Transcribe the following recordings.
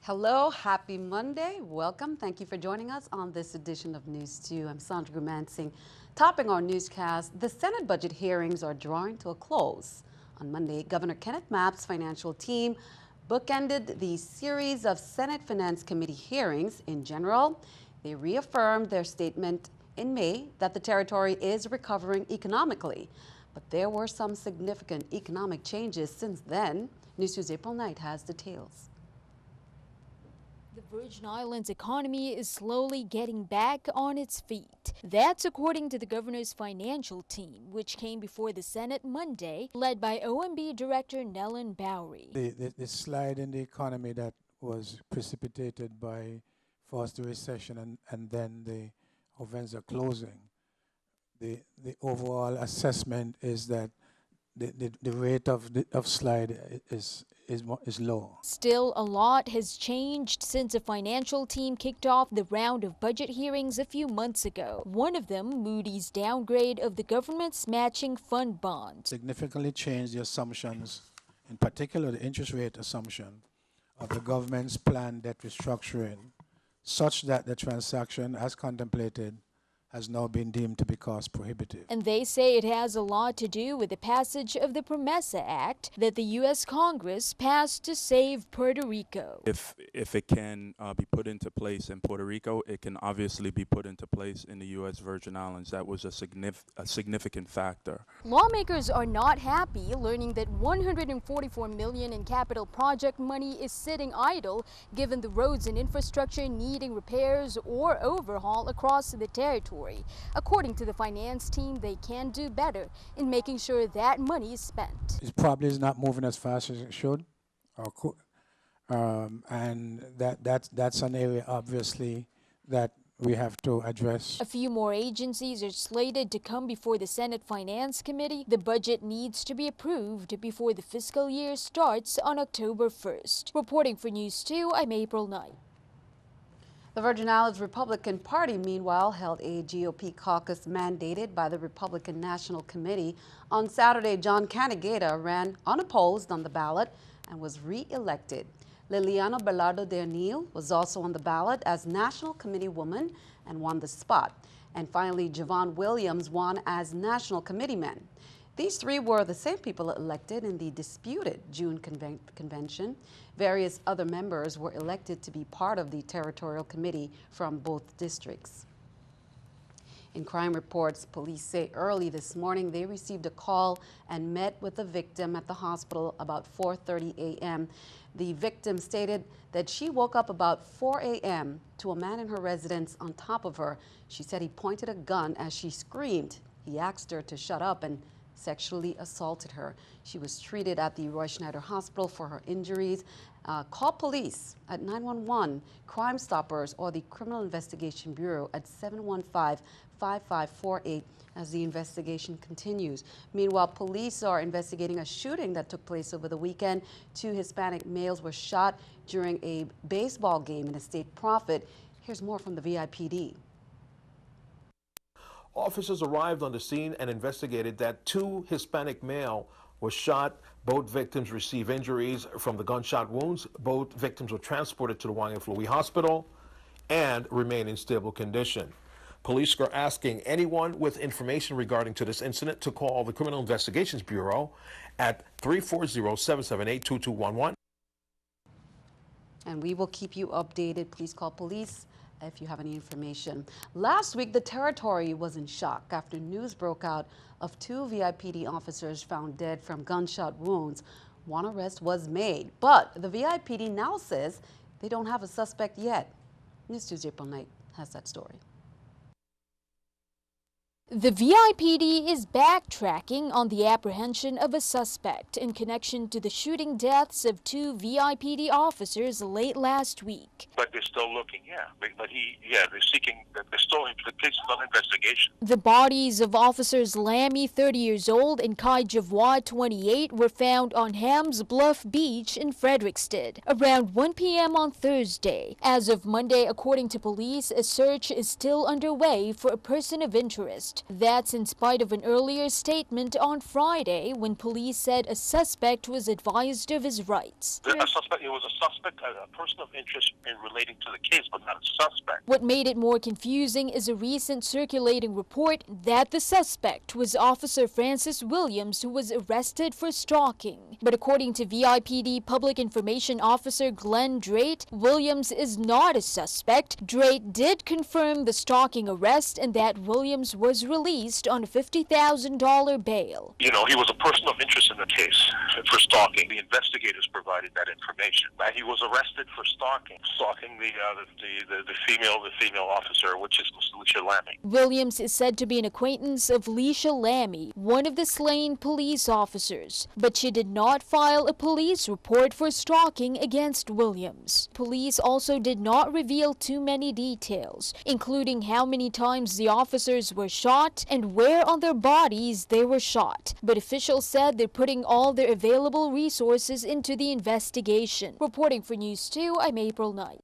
Hello, happy Monday. Welcome. Thank you for joining us on this edition of News 2. I'm Sandra Gumansing. Topping our newscast, the Senate budget hearings are drawing to a close. On Monday, Governor Kenneth Mapp's financial team bookended the series of Senate Finance Committee hearings. In general, they reaffirmed their statement in May that the territory is recovering economically. But there were some significant economic changes since then. News 2's April Knight has details. The Virgin Islands economy is slowly getting back on its feet. That's according to the governor's financial team, which came before the Senate Monday, led by OMB Director Nellen Bowery. The slide in the economy that was precipitated by first the recession and then the Hovenza closing, the overall assessment is that the rate of slide is low. Still, a lot has changed since the financial team kicked off the round of budget hearings a few months ago. One of them, Moody's downgrade of the government's matching fund bonds. Significantly changed the assumptions, in particular the interest rate assumption of the government's planned debt restructuring, such that the transaction, as contemplated, has now been deemed to be cost prohibitive. And they say it has a lot to do with the passage of the PROMESA Act that the U.S. Congress passed to save Puerto Rico. If it can be put into place in Puerto Rico, it can obviously be put into place in the U.S. Virgin Islands. That was a significant factor. Lawmakers are not happy learning that $144 million in capital project money is sitting idle, given the roads and infrastructure needing repairs or overhaul across the territory. According to the finance team, they can do better in making sure that money is spent. It probably is not moving as fast as it should, and that's an area, obviously, that we have to address. A few more agencies are slated to come before the Senate Finance Committee. The budget needs to be approved before the fiscal year starts on October 1st. Reporting for News 2, I'm April Knight. The Virgin Islands Republican Party, meanwhile, held a GOP caucus mandated by the Republican National Committee. On Saturday, John Canegata ran unopposed on the ballot and was re-elected. Liliana Belardo de O'Neill was also on the ballot as National Committee woman and won the spot. And finally, Javon Williams won as National Committeeman. These three were the same people elected in the disputed June convention. Various other members were elected to be part of the territorial committee from both districts. In crime reports, police say early this morning they received a call and met with the victim at the hospital about 4:30 a.m. The victim stated that she woke up about 4 a.m. to a man in her residence on top of her. She said he pointed a gun as she screamed. He asked her to shut up and sexually assaulted her. She was treated at the Roy Schneider Hospital for her injuries. Call police at 911, Crime Stoppers, or the Criminal Investigation Bureau at 715-5548 as the investigation continues. Meanwhile, police are investigating a shooting that took place over the weekend. 2 Hispanic males were shot during a baseball game in a state profit. Here's more from the VIPD. Officers arrived on the scene and investigated that 2 Hispanic male were shot. Both victims received injuries from the gunshot wounds. Both victims were transported to the Wangiflui Hospital and remain in stable condition. Police are asking anyone with information regarding to this incident to call the Criminal Investigations Bureau at 340-778-2211. And we will keep you updated. Please call police if you have any information. Last week, the territory was in shock after news broke out of 2 VIPD officers found dead from gunshot wounds. One arrest was made, but the VIPD now says they don't have a suspect yet. News 2's April Knight has that story. The VIPD is backtracking on the apprehension of a suspect in connection to the shooting deaths of 2 VIPD officers late last week. But they're still looking, they're seeking, they're still in the case of investigation. The bodies of officers Lammy, 30 years old, and Kai Javois, 28, were found on Hams Bluff Beach in Fredericksted around 1 p.m. on Thursday. As of Monday, according to police, a search is still underway for a person of interest. arrest. That's in spite of an earlier statement on Friday when police said a suspect was advised of his rights. It was a suspect, a person of interest in relating to the case, but not a suspect. What made it more confusing is a recent circulating report that the suspect was Officer Francis Williams, who was arrested for stalking. But according to VIPD Public Information Officer Glenn Drake, Williams is not a suspect. Drake did confirm the stalking arrest and that Williams was released on a $50,000 bail. You know, he was a person of interest in the case for stalking. The investigators provided that information. That he was arrested for stalking the female officer, which is Leisha Lammy. Williams is said to be an acquaintance of Leisha Lammy, one of the slain police officers, but she did not file a police report for stalking against Williams. Police also did not reveal too many details, including how many times the officers were shot and where on their bodies they were shot. But officials said they're putting all their available resources into the investigation. Reporting for News 2, I'm April Knight.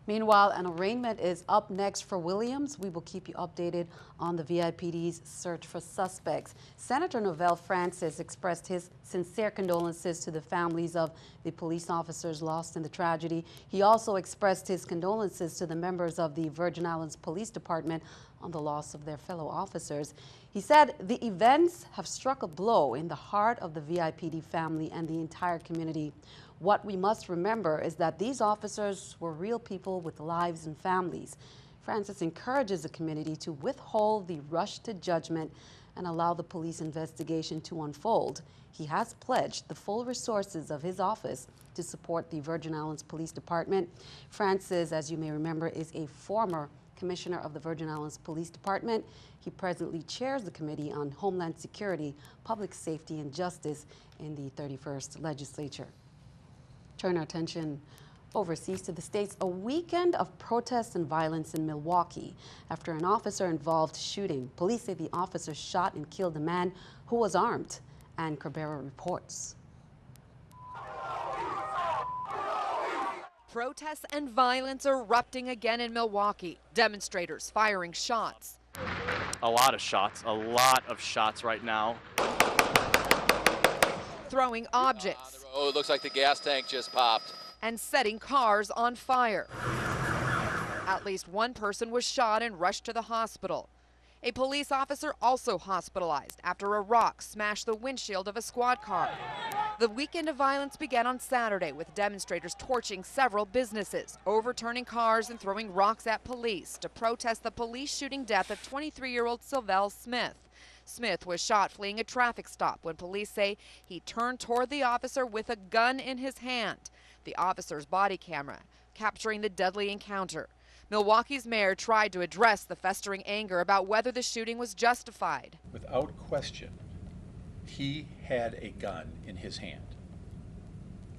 Meanwhile, an arraignment is up next for Williams. We will keep you updated on the VIPD's search for suspects. Senator Novell Francis expressed his sincere condolences to the families of the police officers lost in the tragedy. He also expressed his condolences to the members of the Virgin Islands Police Department on the loss of their fellow officers. He said the events have struck a blow in the heart of the VIPD family and the entire community. What we must remember is that these officers were real people with lives and families. Francis encourages the community to withhold the rush to judgment and allow the police investigation to unfold. He has pledged the full resources of his office to support the Virgin Islands Police Department. Francis, as you may remember, is a former commissioner of the Virgin Islands Police Department. He presently chairs the Committee on Homeland Security, Public Safety and Justice in the 31st Legislature. Turn our attention overseas to the States. A weekend of protests and violence in Milwaukee after an officer-involved shooting. Police say the officer shot and killed a man who was armed. Ann Cabrera reports. Protests and violence erupting again in Milwaukee. Demonstrators firing shots. A lot of shots right now. Throwing objects. Oh, it looks like the gas tank just popped. And setting cars on fire. At least one person was shot and rushed to the hospital. A police officer also hospitalized after a rock smashed the windshield of a squad car. The weekend of violence began on Saturday with demonstrators torching several businesses, overturning cars and throwing rocks at police to protest the police shooting death of 23-year-old Sylvelle Smith. Smith was shot fleeing a traffic stop when police say he turned toward the officer with a gun in his hand. The officer's body camera capturing the deadly encounter. Milwaukee's mayor tried to address the festering anger about whether the shooting was justified. Without question, he had a gun in his hand.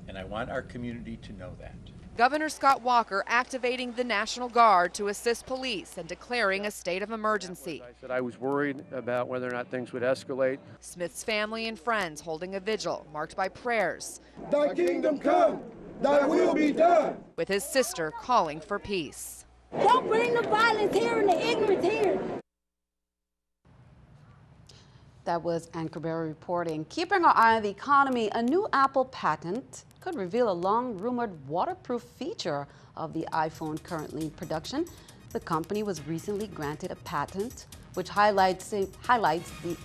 And I want our community to know that. Governor Scott Walker activating the National Guard to assist police and declaring a state of emergency. I said I was worried about whether or not things would escalate. Smith's family and friends holding a vigil marked by prayers. Thy kingdom come, thy will be done. With his sister calling for peace. Don't bring the violence here and the ignorance here. That was Ann Cabrera reporting. Keeping our eye on the economy, a new Apple patent could reveal a long-rumored waterproof feature of the iPhone currently in production. The company was recently granted a patent which highlights the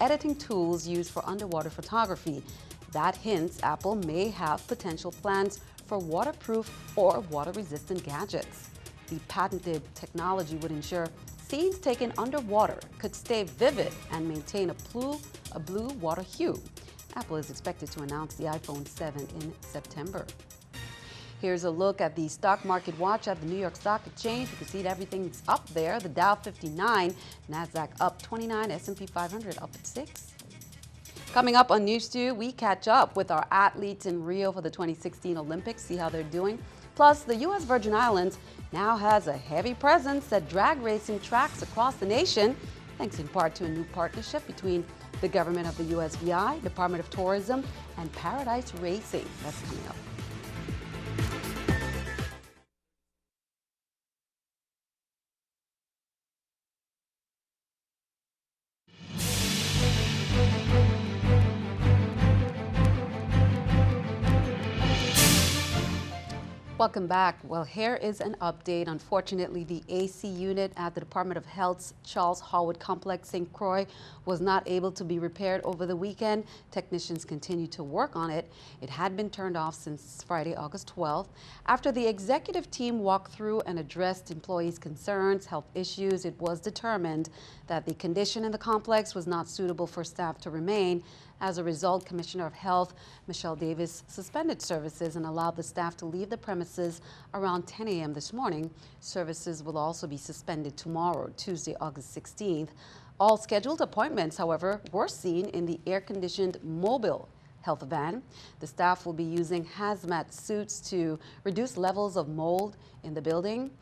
editing tools used for underwater photography. That hints Apple may have potential plans for waterproof or water-resistant gadgets. The patented technology would ensure scenes taken underwater could stay vivid and maintain a blue water hue. Apple is expected to announce the iPhone 7 in September. Here's a look at the stock market watch at the New York Stock Exchange. You can see that everything's up there. The Dow 59, NASDAQ up 29, S&P 500 up at 6. Coming up on News 2, we catch up with our athletes in Rio for the 2016 Olympics, see how they're doing. Plus, the U.S. Virgin Islands now has a heavy presence at drag racing tracks across the nation, thanks in part to a new partnership between the government of the USVI, Department of Tourism, and Paradise Racing. That's coming up. Welcome back. Well, here is an update. Unfortunately, the AC unit at the Department of Health's Charles Howard Complex, St. Croix, was not able to be repaired over the weekend. Technicians continue to work on it. It had been turned off since Friday, August 12th. After the executive team walked through and addressed employees' concerns, health issues, it was determined that the condition in the complex was not suitable for staff to remain. As a result, Commissioner of Health Michelle Davis suspended services and allowed the staff to leave the premises around 10 a.m. this morning. Services will also be suspended tomorrow, Tuesday, August 16th. All scheduled appointments, however, were seen in the air-conditioned mobile health van. The staff will be using hazmat suits to reduce levels of mold in the building.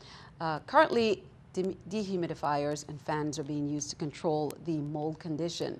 Currently, dehumidifiers and fans are being used to control the mold condition.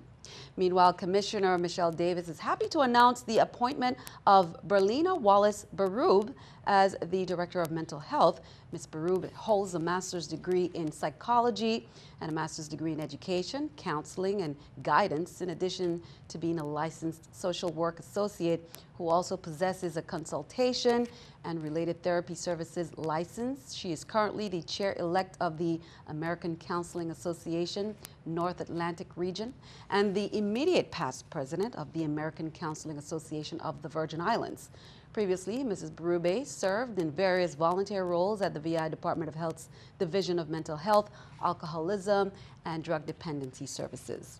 Meanwhile, Commissioner Michelle Davis is happy to announce the appointment of Berlina Wallace-Berube as the Director of Mental Health. Ms. Berube holds a master's degree in psychology and a master's degree in education, counseling, and guidance, in addition to being a licensed social work associate who also possesses a consultation and related therapy services license. She is currently the chair-elect of the American Counseling Association North Atlantic Region and the immediate past president of the American Counseling Association of the Virgin Islands. Previously, Mrs. Berube served in various volunteer roles at the VI Department of Health's Division of Mental Health, Alcoholism, and Drug Dependency Services.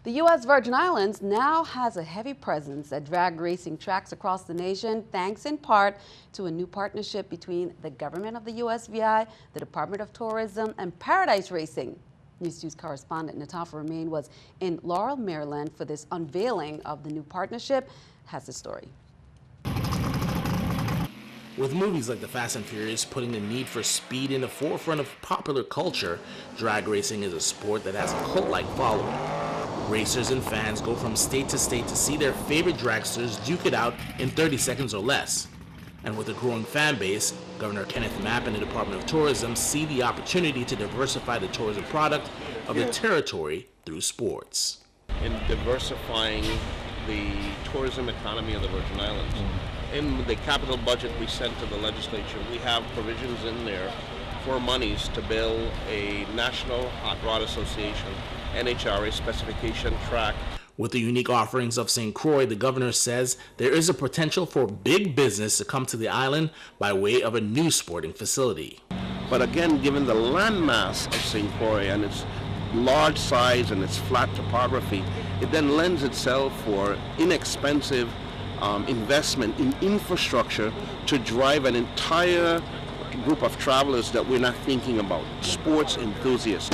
The U.S. Virgin Islands now has a heavy presence at drag racing tracks across the nation, thanks in part to a new partnership between the government of the USVI, the Department of Tourism, and Paradise Racing. NEWS2's correspondent Natafa Romain was in Laurel, Maryland for this unveiling of the new partnership. Has the story. With movies like The Fast and Furious putting the need for speed in the forefront of popular culture, drag racing is a sport that has a cult-like following. Racers and fans go from state to state to see their favorite dragsters duke it out in 30 seconds or less. And with a growing fan base, Governor Kenneth Mapp and the Department of Tourism see the opportunity to diversify the tourism product of the territory through sports. In diversifying the tourism economy of the Virgin Islands. In the capital budget we sent to the legislature, we have provisions in there for monies to build a National Hot Rod Association, NHRA specification track. With the unique offerings of St. Croix, the governor says there is a potential for big business to come to the island by way of a new sporting facility. But again, given the landmass of St. Croix and its large size and its flat topography, it then lends itself for inexpensive investment in infrastructure to drive an entire group of travelers that we're not thinking about, sports enthusiasts.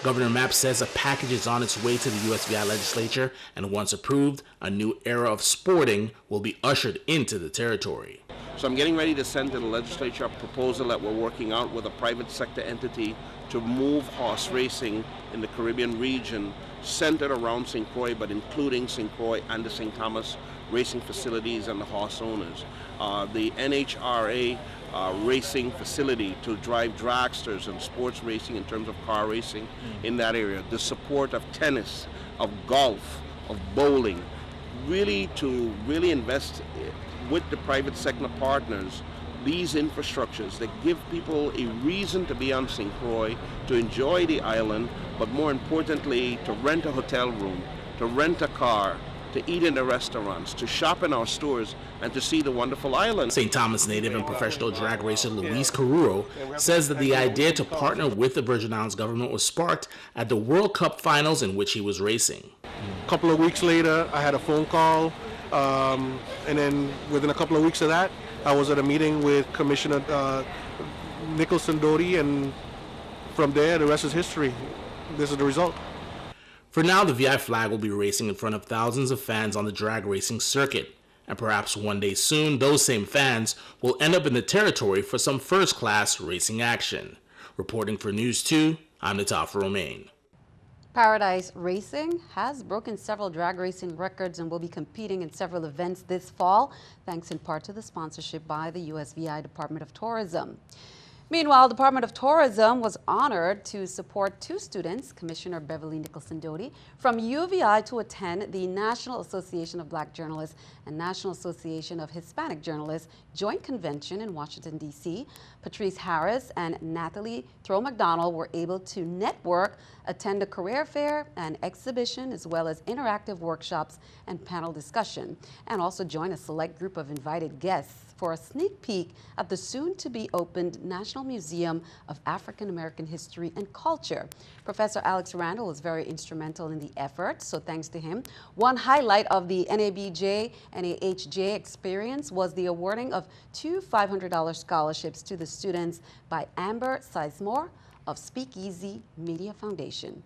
Governor Mapp says a package is on its way to the USVI legislature, and once approved, a new era of sporting will be ushered into the territory. So I'm getting ready to send to the legislature a proposal that we're working out with a private sector entity to move horse racing in the Caribbean region centered around St. Croix, but including St. Croix and the St. Thomas racing facilities and the horse owners. The NHRA racing facility to drive dragsters and sports racing in terms of car racing in that area. The support of tennis, of golf, of bowling, really to invest with the private sector partners these infrastructures that give people a reason to be on St. Croix, to enjoy the island, but more importantly, to rent a hotel room, to rent a car, to eat in the restaurants, to shop in our stores, and to see the wonderful island. St. Thomas native and professional drag racer Luis Carruro says that the idea to partner with the Virgin Islands government was sparked at the World Cup finals in which he was racing. A couple of weeks later, I had a phone call, and then within a couple of weeks of that, I was at a meeting with Commissioner Nicholson Doty, and from there, the rest is history. This is the result. For now, the VI flag will be racing in front of thousands of fans on the drag racing circuit. And perhaps one day soon, those same fans will end up in the territory for some first-class racing action. Reporting for NEWS2, I'm Natafa Romain. Paradise Racing has broken several drag racing records and will be competing in several events this fall, thanks in part to the sponsorship by the USVI Department of Tourism. Meanwhile, the Department of Tourism was honored to support two students, Commissioner Beverly Nicholson Doty, from UVI to attend the National Association of Black Journalists and National Association of Hispanic Journalists joint convention in Washington, D.C. Patrice Harris and Natalie Throw-McDonald were able to network, attend a career fair and exhibition, as well as interactive workshops and panel discussion, and also join a select group of invited guests for a sneak peek at the soon-to-be-opened National Museum of African American History and Culture. Professor Alex Randall was very instrumental in the effort, so thanks to him. One highlight of the NABJ-NAHJ experience was the awarding of two $500 scholarships to the students by Amber Sizemore of Speakeasy Media Foundation.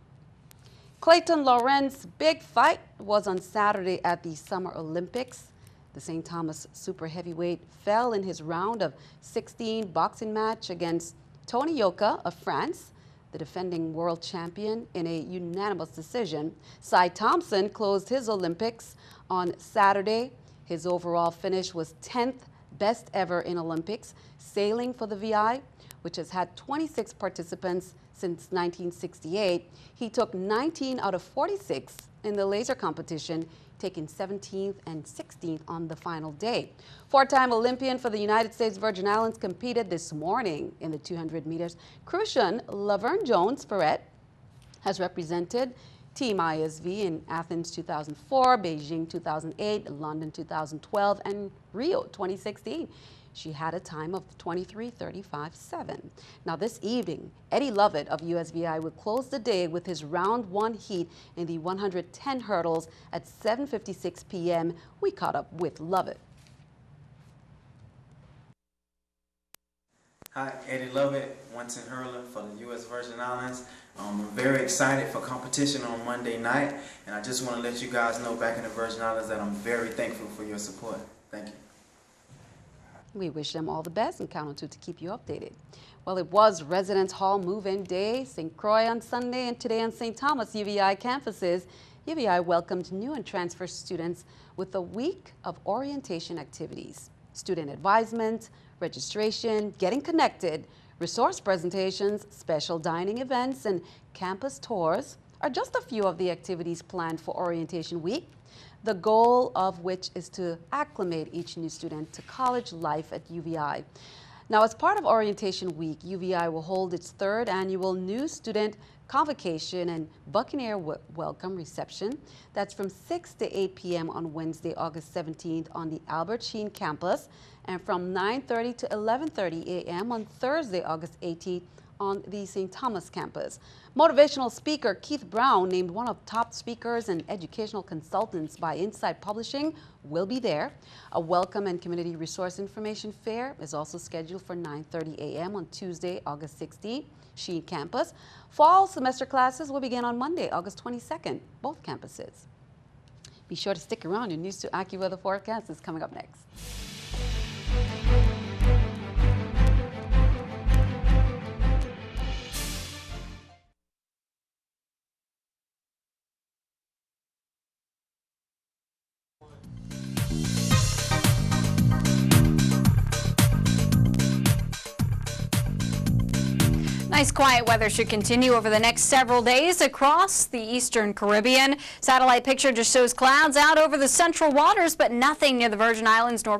Clayton Lawrence's big fight was on Saturday at the Summer Olympics. The St. Thomas super heavyweight fell in his round of 16 boxing match against Tony Yoka of France, the defending world champion, in a unanimous decision. Cy Thompson closed his Olympics on Saturday. His overall finish was 10th best ever in Olympics, sailing for the VI, which has had 26 participants since 1968. He took 19 out of 46 in the laser competition, taking 17th and 16th on the final day. Four-time Olympian for the United States Virgin Islands competed this morning in the 200 meters. Crucian Laverne Jones-Perrette has represented Team ISV in Athens 2004, Beijing 2008, London 2012, and Rio 2016. She had a time of 23:35.7. Now this evening, Eddie Lovett of USVI will close the day with his round one heat in the 110 hurdles at 7:56 p.m. We caught up with Lovett. Hi, Eddie Lovett, 110 hurler for the U.S. Virgin Islands. I'm very excited for competition on Monday night, and I just want to let you guys know back in the Virgin Islands that I'm very thankful for your support. Thank you. We wish them all the best and count on two to keep you updated. Well, it was Residence Hall move-in day, St. Croix on Sunday, and today on St. Thomas UVI campuses. UVI welcomed new and transfer students with a week of orientation activities. Student advisement, registration, getting connected, resource presentations, special dining events, and campus tours are just a few of the activities planned for Orientation Week, the goal of which is to acclimate each new student to college life at UVI. Now, as part of Orientation Week, UVI will hold its third annual New Student Convocation and Buccaneer Welcome Reception. That's from 6 to 8 p.m. on Wednesday, August 17th on the Albert Sheen campus, and from 9:30 to 11:30 a.m. on Thursday, August 18th on the St. Thomas campus. Motivational speaker Keith Brown, named one of top speakers and educational consultants by Inside Publishing, will be there. A welcome and community resource information fair is also scheduled for 9:30 a.m. on Tuesday, August 16th, Sheen campus. Fall semester classes will begin on Monday, August 22nd, both campuses. Be sure to stick around. Your News 2 AccuWeather forecast is coming up next. Nice quiet weather should continue over the next several days across the eastern Caribbean. Satellite picture just shows clouds out over the central waters, but nothing near the Virgin Islands nor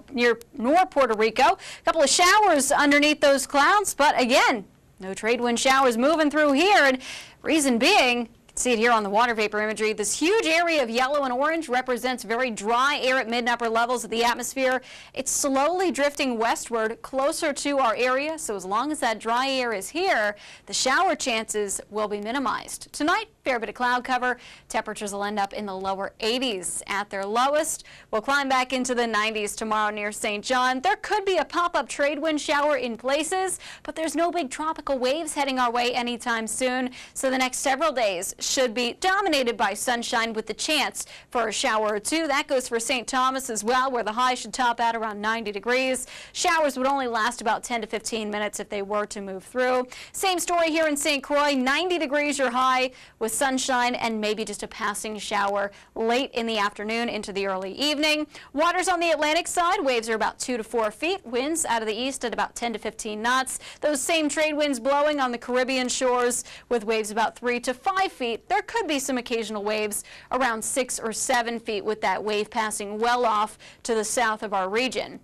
Puerto Rico. A couple of showers underneath those clouds, but again, no trade wind showers moving through here, and reason being, see it here on the water vapor imagery. This huge area of yellow and orange represents very dry air at mid and upper levels of the atmosphere. It's slowly drifting westward closer to our area, so as long as that dry air is here, the shower chances will be minimized. Tonight, fair bit of cloud cover. Temperatures will end up in the lower 80s at their lowest. We'll climb back into the 90s tomorrow near St. John. There could be a pop-up trade wind shower in places, but there's no big tropical waves heading our way anytime soon. So the next several days should be dominated by sunshine with the chance for a shower or two. That goes for St. Thomas as well, where the high should top out around 90 degrees. Showers would only last about 10 to 15 minutes if they were to move through. Same story here in St. Croix, 90 degrees your high with sunshine and maybe just a passing shower late in the afternoon into the early evening. Waters on the Atlantic side, waves are about 2 to 4 feet. Winds out of the east at about 10 to 15 knots. Those same trade winds blowing on the Caribbean shores with waves about 3 to 5 feet. There could be some occasional waves around 6 or 7 feet with that wave passing well off to the south of our region.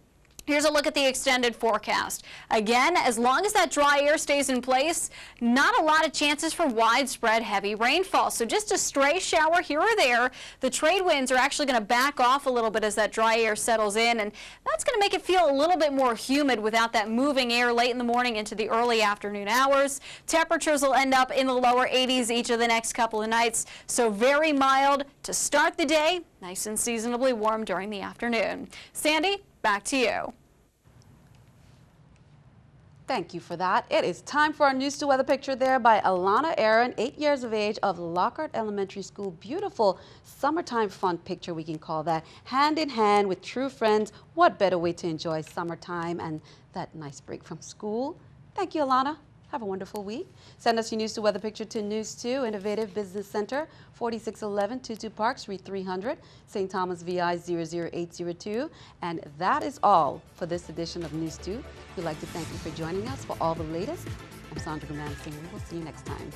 Here's a look at the extended forecast. Again, as long as that dry air stays in place, not a lot of chances for widespread heavy rainfall. So just a stray shower here or there. The trade winds are actually going to back off a little bit as that dry air settles in, and that's going to make it feel a little bit more humid without that moving air late in the morning into the early afternoon hours. Temperatures will end up in the lower 80s each of the next couple of nights, so very mild to start the day, nice and seasonably warm during the afternoon. Sandy, back to you. Thank you for that. It is time for our News 2 weather picture there by Alana Aaron, 8 years of age, of Lockhart Elementary School. Beautiful summertime fun picture, we can call that. Hand in hand with true friends. What better way to enjoy summertime and that nice break from school? Thank you, Alana. Have a wonderful week. Send us your News 2 weather picture to News 2 Innovative Business Center, 4611 22 Park Street 300, St. Thomas VI 00802. And that is all for this edition of News 2. We'd like to thank you for joining us for all the latest. I'm Sandra Gamanson. We'll see you next time.